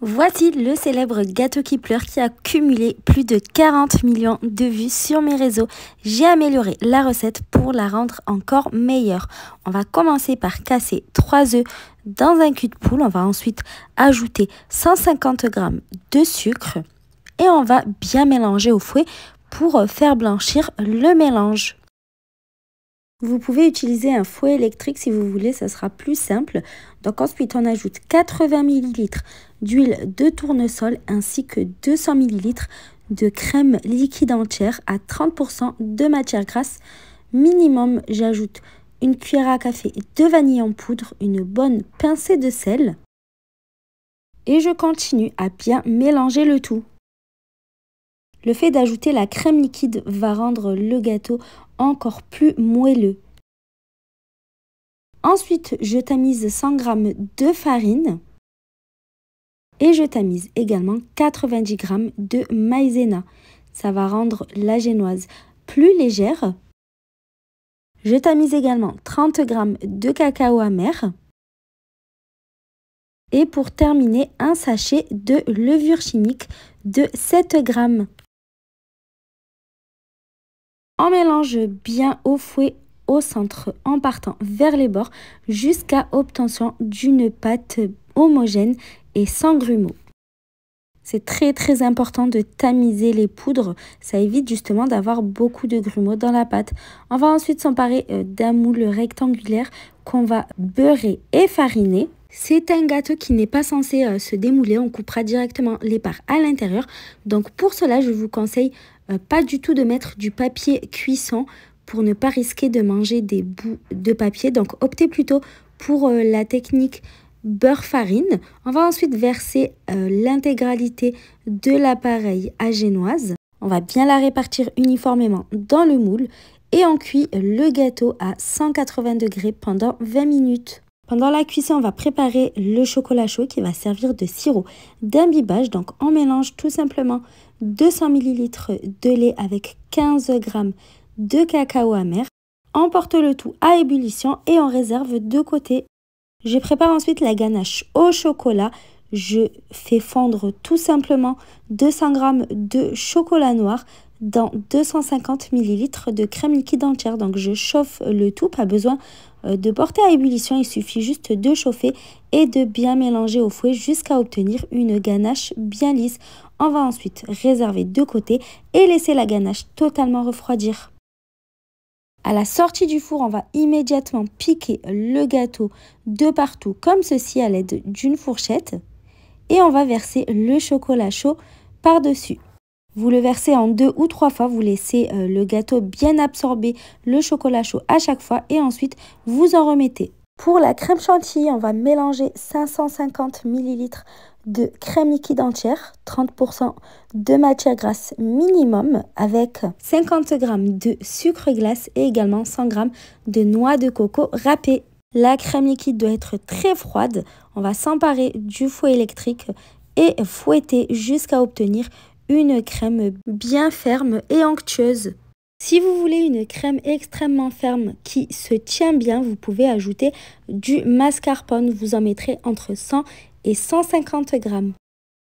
Voici le célèbre gâteau qui pleure qui a cumulé plus de 40 millions de vues sur mes réseaux. J'ai amélioré la recette pour la rendre encore meilleure. On va commencer par casser 3 œufs dans un cul de poule. On va ensuite ajouter 150 g de sucre et on va bien mélanger au fouet pour faire blanchir le mélange. Vous pouvez utiliser un fouet électrique si vous voulez, ça sera plus simple. Donc ensuite, on ajoute 80 ml d'huile de tournesol ainsi que 200 ml de crème liquide entière à 30% de matière grasse. Minimum, j'ajoute une cuillère à café de vanille en poudre, une bonne pincée de sel. Et je continue à bien mélanger le tout. Le fait d'ajouter la crème liquide va rendre le gâteau encore plus moelleux. Ensuite, je tamise 100 g de farine et je tamise également 90 g de maïzena. Ça va rendre la génoise plus légère. Je tamise également 30 g de cacao amer. Et pour terminer, un sachet de levure chimique de 7 g. On mélange bien au fouet au centre en partant vers les bords jusqu'à obtention d'une pâte homogène et sans grumeaux. C'est très important de tamiser les poudres, ça évite justement d'avoir beaucoup de grumeaux dans la pâte. On va ensuite s'emparer d'un moule rectangulaire qu'on va beurrer et fariner. C'est un gâteau qui n'est pas censé se démouler, on coupera directement les parts à l'intérieur. Donc pour cela, je vous conseille pas du tout de mettre du papier cuisson pour ne pas risquer de manger des bouts de papier. Donc optez plutôt pour la technique beurre-farine. On va ensuite verser l'intégralité de l'appareil à génoise. On va bien la répartir uniformément dans le moule et on cuit le gâteau à 180 degrés pendant 20 minutes. Pendant la cuisson, on va préparer le chocolat chaud qui va servir de sirop d'imbibage. Donc, on mélange tout simplement 200 ml de lait avec 15 g de cacao amer. On porte le tout à ébullition et on réserve de côté. Je prépare ensuite la ganache au chocolat. Je fais fondre tout simplement 200 g de chocolat noir dans 250 ml de crème liquide entière. Donc je chauffe le tout, pas besoin de porter à ébullition, il suffit juste de chauffer et de bien mélanger au fouet jusqu'à obtenir une ganache bien lisse. On va ensuite réserver de côté et laisser la ganache totalement refroidir. À la sortie du four, on va immédiatement piquer le gâteau de partout comme ceci à l'aide d'une fourchette et on va verser le chocolat chaud par-dessus. Vous le versez en 2 ou 3 fois, vous laissez le gâteau bien absorber le chocolat chaud à chaque fois et ensuite vous en remettez. Pour la crème chantilly, on va mélanger 550 ml de crème liquide entière, 30% de matière grasse minimum avec 50 g de sucre glace et également 100 g de noix de coco râpée. La crème liquide doit être très froide. On va s'emparer du fouet électrique et fouetter jusqu'à obtenir une crème bien ferme et onctueuse. Si vous voulez une crème extrêmement ferme qui se tient bien, vous pouvez ajouter du mascarpone. Vous en mettrez entre 100 et 150 g.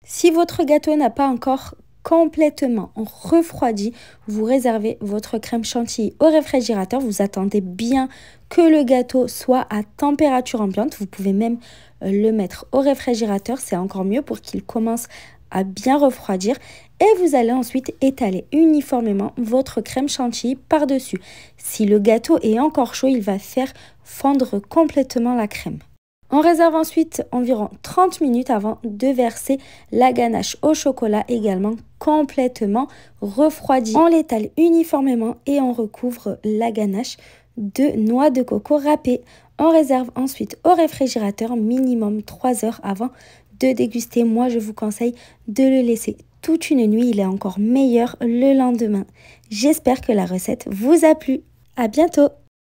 Si votre gâteau n'a pas encore complètement refroidi, vous réservez votre crème chantilly au réfrigérateur. Vous attendez bien que le gâteau soit à température ambiante. Vous pouvez même le mettre au réfrigérateur, c'est encore mieux pour qu'il commence à bien refroidir et vous allez ensuite étaler uniformément votre crème chantilly par-dessus. Si le gâteau est encore chaud, il va faire fondre complètement la crème. On réserve ensuite environ 30 minutes avant de verser la ganache au chocolat également complètement refroidie. On l'étale uniformément et on recouvre la ganache de noix de coco râpée. On réserve ensuite au réfrigérateur minimum 3 heures avant de déguster. Moi, je vous conseille de le laisser toute une nuit. Il est encore meilleur le lendemain. J'espère que la recette vous a plu. À bientôt!